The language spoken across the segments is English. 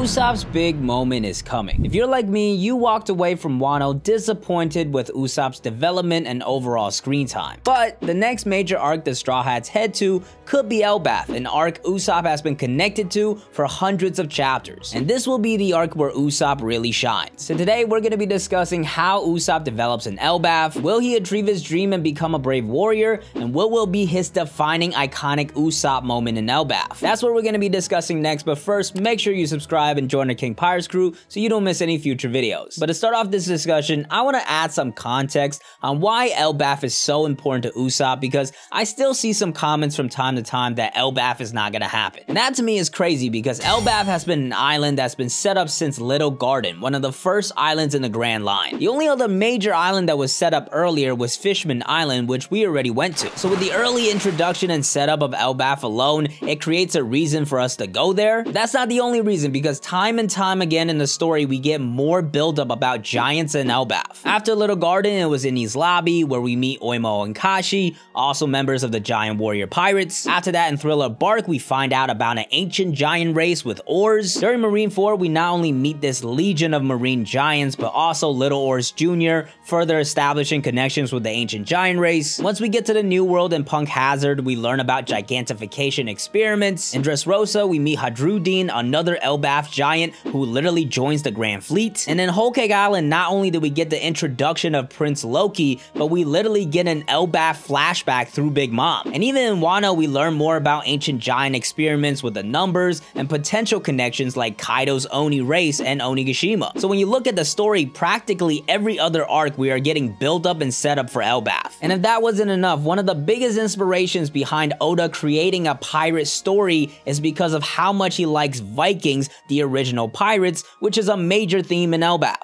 Usopp's big moment is coming. If you're like me, you walked away from Wano disappointed with Usopp's development and overall screen time. But the next major arc the Straw Hats head to could be Elbaf, an arc Usopp has been connected to for hundreds of chapters. And this will be the arc where Usopp really shines. So today we're going to be discussing how Usopp develops in Elbaf, will he achieve his dream and become a brave warrior, and what will be his defining iconic Usopp moment in Elbaf. That's what we're going to be discussing next, but first make sure you subscribe and join the King Pirates crew so you don't miss any future videos. But to start off this discussion, I want to add some context on why Elbaf is so important to Usopp, because I still see some comments from time to time that Elbaf is not going to happen. And that to me is crazy, because Elbaf has been an island that's been set up since Little Garden, one of the first islands in the Grand Line. The only other major island that was set up earlier was Fishman Island, which we already went to. So with the early introduction and setup of Elbaf alone, it creates a reason for us to go there. That's not the only reason, because time and time again in the story, we get more buildup about giants in Elbaf. After Little Garden, it was Enies Lobby, where we meet Oimo and Kashi, also members of the Giant Warrior Pirates. After that, in Thriller Bark, we find out about an ancient giant race with oars. During Marineford, we not only meet this legion of marine giants, but also Little Oars Jr., further establishing connections with the ancient giant race. Once we get to the New World and Punk Hazard, we learn about gigantification experiments. In Dressrosa, we meet Hadrudin, another Elbaf giant who literally joins the Grand Fleet. And in Whole Cake Island, not only do we get the introduction of Prince Loki, but we literally get an Elbaf flashback through Big Mom. And even in Wano, we learn more about ancient giant experiments with the numbers and potential connections like Kaido's Oni race and Onigashima. So when you look at the story, practically every other arc we are getting built up and set up for Elbaf. And if that wasn't enough, one of the biggest inspirations behind Oda creating a pirate story is because of how much he likes Vikings, the original pirates, which is a major theme in Elbaf.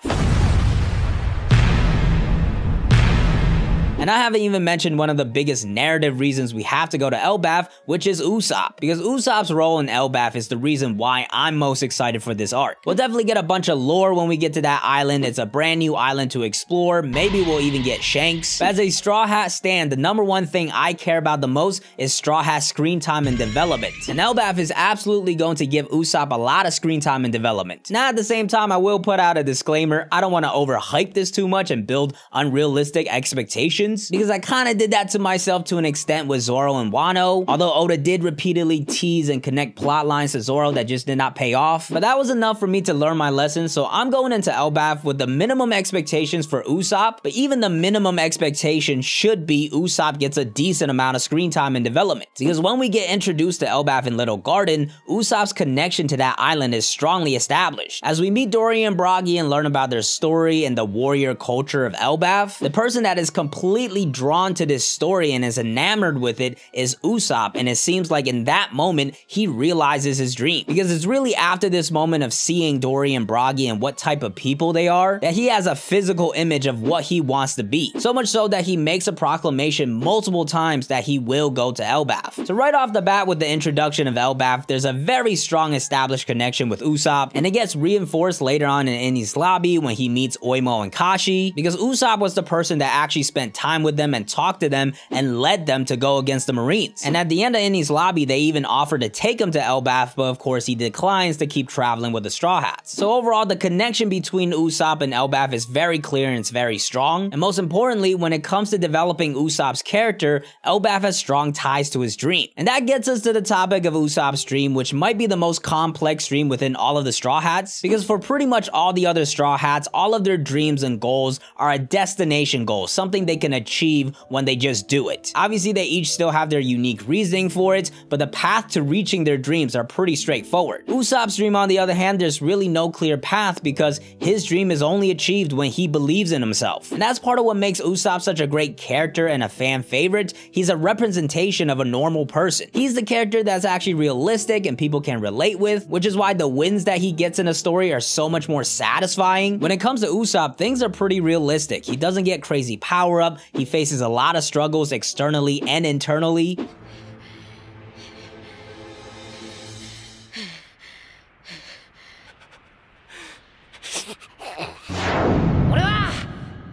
And I haven't even mentioned one of the biggest narrative reasons we have to go to Elbaf, which is Usopp. Because Usopp's role in Elbaf is the reason why I'm most excited for this arc. We'll definitely get a bunch of lore when we get to that island. It's a brand new island to explore. Maybe we'll even get Shanks. But as a Straw Hat stan, the number one thing I care about the most is Straw Hat screen time and development. And Elbaf is absolutely going to give Usopp a lot of screen time and development. Now at the same time, I will put out a disclaimer. I don't want to overhype this too much and build unrealistic expectations, because I kind of did that to myself to an extent with Zoro and Wano, although Oda did repeatedly tease and connect plot lines to Zoro that just did not pay off. But that was enough for me to learn my lesson, so I'm going into Elbaf with the minimum expectations for Usopp, but even the minimum expectation should be Usopp gets a decent amount of screen time and development. Because when we get introduced to Elbaf in Little Garden, Usopp's connection to that island is strongly established. As we meet Dory and Broggy and learn about their story and the warrior culture of Elbaf, the person that is completely drawn to this story and is enamored with it is Usopp, and it seems like in that moment he realizes his dream, because it's really after this moment of seeing Dory and Broggy and what type of people they are that he has a physical image of what he wants to be, so much so that he makes a proclamation multiple times that he will go to Elbaf. So right off the bat with the introduction of Elbaf, there's a very strong established connection with Usopp, and it gets reinforced later on in Enies Lobby when he meets Oimo and Kashi, because Usopp was the person that actually spent time with them and talked to them and led them to go against the Marines. And at the end of Enies Lobby, they even offer to take him to Elbaf, but of course he declines to keep traveling with the Straw Hats. So overall, the connection between Usopp and Elbaf is very clear and it's very strong. And most importantly, when it comes to developing Usopp's character, Elbaf has strong ties to his dream. And that gets us to the topic of Usopp's dream, which might be the most complex dream within all of the Straw Hats, because for pretty much all the other Straw Hats, all of their dreams and goals are a destination goal, something they can achieve when they just do it. Obviously, they each still have their unique reasoning for it, but the path to reaching their dreams are pretty straightforward. Usopp's dream, on the other hand, there's really no clear path, because his dream is only achieved when he believes in himself. And that's part of what makes Usopp such a great character and a fan favorite. He's a representation of a normal person. He's the character that's actually realistic and people can relate with, which is why the wins that he gets in a story are so much more satisfying. When it comes to Usopp, things are pretty realistic. He doesn't get crazy power up, he faces a lot of struggles externally and internally.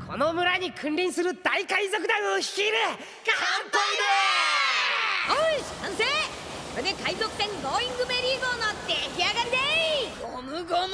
この村に君臨する大海賊団を率いる乾杯だ。おい、完成。これで海賊船ゴーイングメリー号の出来上がりでー。ゴムゴム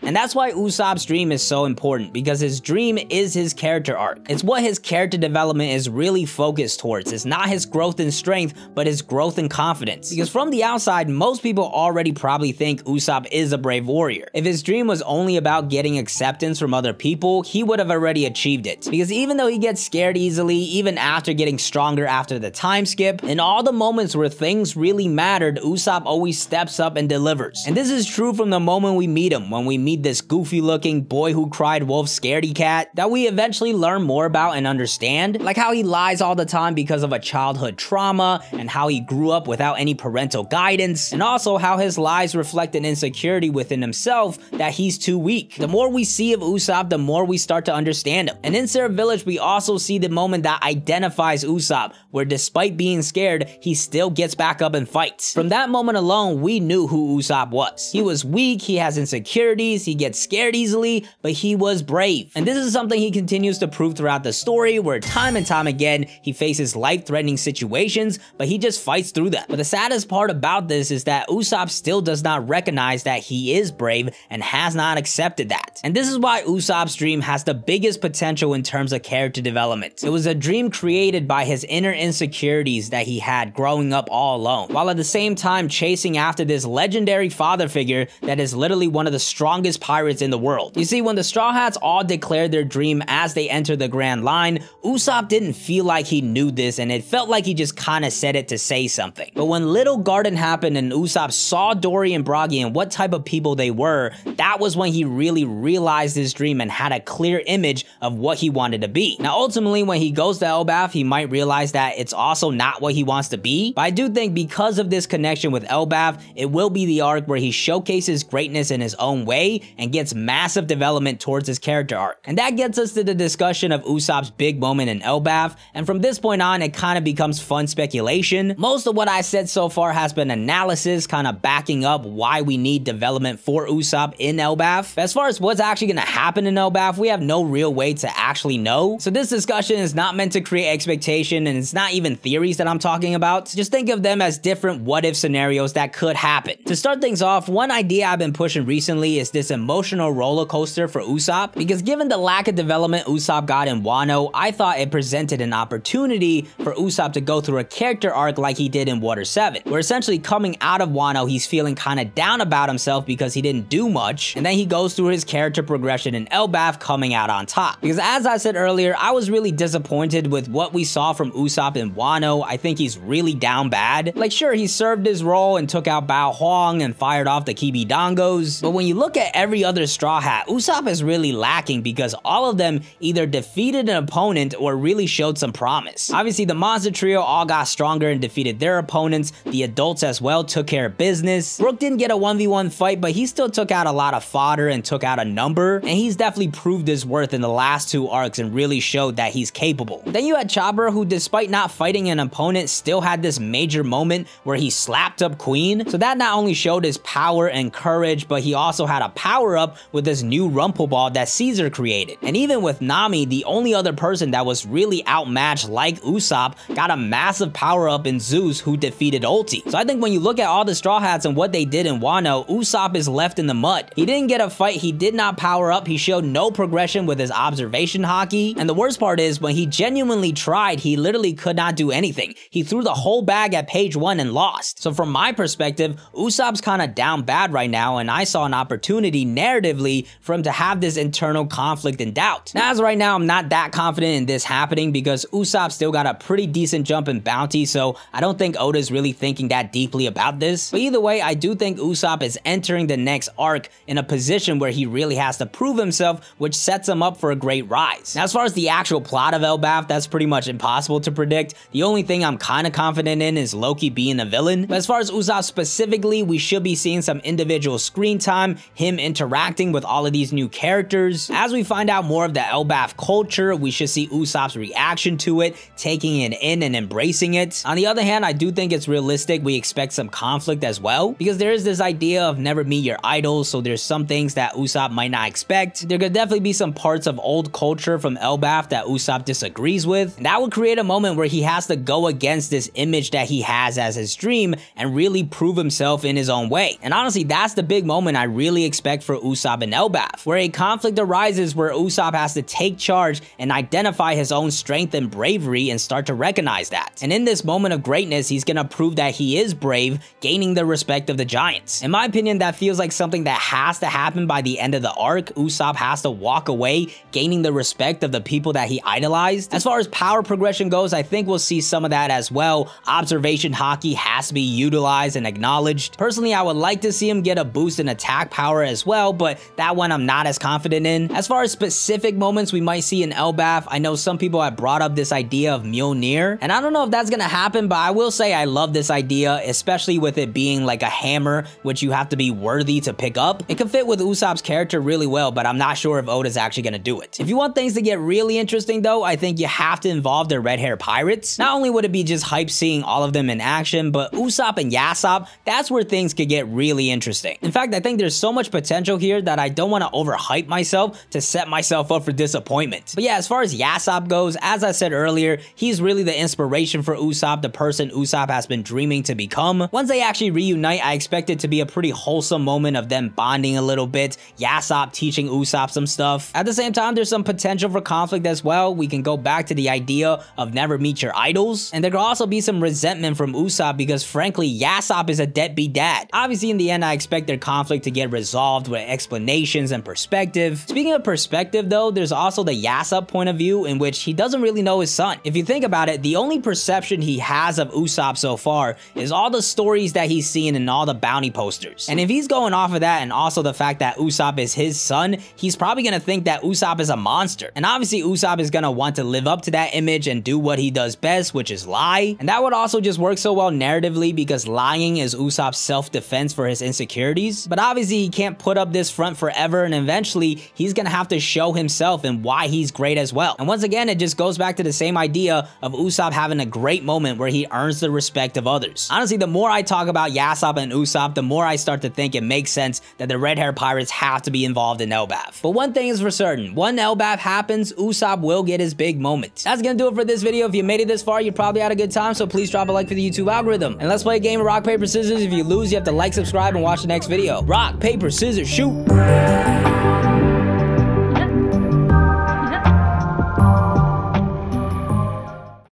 And that's why Usopp's dream is so important, because his dream is his character arc. It's what his character development is really focused towards. It's not his growth in strength, but his growth in confidence. Because from the outside, most people already probably think Usopp is a brave warrior. If his dream was only about getting acceptance from other people, he would have already achieved it. Because even though he gets scared easily, even after getting stronger after the time skip, in all the moments where things really mattered, Usopp always steps up and delivers. And this is true from the moment we meet him, when we meet this goofy looking boy who cried wolf scaredy cat that we eventually learn more about and understand, like how he lies all the time because of a childhood trauma, and how he grew up without any parental guidance, and also how his lies reflect an insecurity within himself that he's too weak. The more we see of Usopp, the more we start to understand him. And in Syrup Village, we also see the moment that identifies Usopp, where despite being scared, he still gets back up and fights. From that moment alone, we knew who Usopp was. He was weak, he has insecurities, he gets scared easily, but he was brave. And this is something he continues to prove throughout the story, where time and time again, he faces life-threatening situations, but he just fights through them. But the saddest part about this is that Usopp still does not recognize that he is brave and has not accepted that. And this is why Usopp's dream has the biggest potential in terms of character development. It was a dream created by his inner insecurities that he had growing up all alone, while at the same time chasing after this legendary father figure that is literally one of the strongest pirates in the world. You see, when the Straw Hats all declared their dream as they entered the Grand Line, Usopp didn't feel like he knew this, and it felt like he just kinda said it to say something. But when Little Garden happened and Usopp saw Dory and Broggy and what type of people they were, that was when he really realized his dream and had a clear image of what he wanted to be. Now ultimately, when he goes to Elbaf, he might realize that it's also not what he wants to be, but I do think because of this connection with Elbaf, it will be the arc where he showcases greatness in his own way and gets massive development towards his character arc. And that gets us to the discussion of Usopp's big moment in Elbaf, and from this point on, it kind of becomes fun speculation. Most of what I said so far has been analysis, kind of backing up why we need development for Usopp in Elbaf. As far as what's actually going to happen in Elbaf, we have no real way to actually know. So this discussion is not meant to create expectation, and it's not even theories that I'm talking about. Just think of them as different what-if scenarios that could happen. To start things off, one idea I've been pushing recently is this emotional roller coaster for Usopp, because given the lack of development Usopp got in Wano, I thought it presented an opportunity for Usopp to go through a character arc like he did in Water 7, where essentially coming out of Wano, he's feeling kind of down about himself because he didn't do much, and then he goes through his character progression in Elbaf, coming out on top. Because as I said earlier, I was really disappointed with what we saw from Usopp in Wano. I think he's really down bad. Like, sure, he served his role and took out Bao Huang and fired off the Kibi Dongos, but when you look at every other Straw Hat, Usopp is really lacking because all of them either defeated an opponent or really showed some promise. Obviously, the Monster Trio all got stronger and defeated their opponents. The adults as well took care of business. Brook didn't get a 1v1 fight, but he still took out a lot of fodder and took out a number, and he's definitely proved his worth in the last two arcs and really showed that he's capable. Then you had Chopper, who despite not fighting an opponent, still had this major moment where he slapped up Queen. So that not only showed his power and courage, but he also had a power up with this new Rumple Ball that Caesar created. And even with Nami, the only other person that was really outmatched like Usopp, got a massive power up in Zeus, who defeated Ulti. So I think when you look at all the Straw Hats and what they did in Wano, Usopp is left in the mud. He didn't get a fight, he did not power up, he showed no progression with his observation hockey, and the worst part is when he genuinely tried, he literally could not do anything. He threw the whole bag at page 1 and lost. So from my perspective, Usopp's kind of down bad right now, and I saw an opportunity narratively for him to have this internal conflict and doubt. Now, as right now, I'm not that confident in this happening because Usopp still got a pretty decent jump in bounty, so I don't think Oda's really thinking that deeply about this. But either way, I do think Usopp is entering the next arc in a position where he really has to prove himself, which sets him up for a great rise. Now, as far as the actual plot of Elbaf, that's pretty much impossible to predict. The only thing I'm kind of confident in is Loki being a villain. But as far as Usopp specifically, we should be seeing some individual screen time, him interacting with all of these new characters. As we find out more of the Elbaf culture, we should see Usopp's reaction to it, taking it in and embracing it. On the other hand, I do think it's realistic we expect some conflict as well, because there is this idea of never meet your idols, so there's some things that Usopp might not expect. There could definitely be some parts of old culture from Elbaf that Usopp disagrees with, and that would create a moment where he has to go against this image that he has as his dream and really prove himself in his own way. And honestly, that's the big moment I really expect respect for Usopp and Elbaf, where a conflict arises where Usopp has to take charge and identify his own strength and bravery and start to recognize that. And in this moment of greatness, he's gonna prove that he is brave, gaining the respect of the giants. In my opinion, that feels like something that has to happen by the end of the arc. Usopp has to walk away, gaining the respect of the people that he idolized. As far as power progression goes, I think we'll see some of that as well. Observation Haki has to be utilized and acknowledged. Personally, I would like to see him get a boost in attack power as well, but that one I'm not as confident in. As far as specific moments we might see in Elbaf, I know some people have brought up this idea of Mjolnir, and I don't know if that's gonna happen, but I will say I love this idea, especially with it being like a hammer, which you have to be worthy to pick up. It could fit with Usopp's character really well, but I'm not sure if Oda's actually gonna do it. If you want things to get really interesting though, I think you have to involve the red hair pirates. Not only would it be just hype seeing all of them in action, but Usopp and Yasopp, that's where things could get really interesting. In fact, I think there's so much potential here that I don't want to overhype myself to set myself up for disappointment. But yeah, as far as Yasopp goes, as I said earlier, he's really the inspiration for Usopp, the person Usopp has been dreaming to become. Once they actually reunite, I expect it to be a pretty wholesome moment of them bonding a little bit, Yasopp teaching Usopp some stuff. At the same time, there's some potential for conflict as well. We can go back to the idea of never meet your idols, and there could also be some resentment from Usopp because frankly, Yasopp is a deadbeat dad. Obviously, in the end, I expect their conflict to get resolved with explanations and perspective. Speaking of perspective though, there's also the Yasopp point of view in which he doesn't really know his son. If you think about it, the only perception he has of Usopp so far is all the stories that he's seen in all the bounty posters. And if he's going off of that and also the fact that Usopp is his son, he's probably gonna think that Usopp is a monster. And obviously Usopp is gonna want to live up to that image and do what he does best, which is lie. And that would also just work so well narratively because lying is Usopp's self-defense for his insecurities. But obviously he can't put up this front forever, and eventually he's gonna have to show himself and why he's great as well. And once again, it just goes back to the same idea of Usopp having a great moment where he earns the respect of others. Honestly, the more I talk about Yasopp and Usopp, the more I start to think it makes sense that the red hair pirates have to be involved in Elbaf. But one thing is for certain, when Elbaf happens, Usopp will get his big moment. That's gonna do it for this video. If you made it this far, you probably had a good time, so please drop a like for the YouTube algorithm. And let's play a game of rock, paper, scissors. If you lose, you have to like, subscribe, and watch the next video. Rock, paper, scissors, shoot!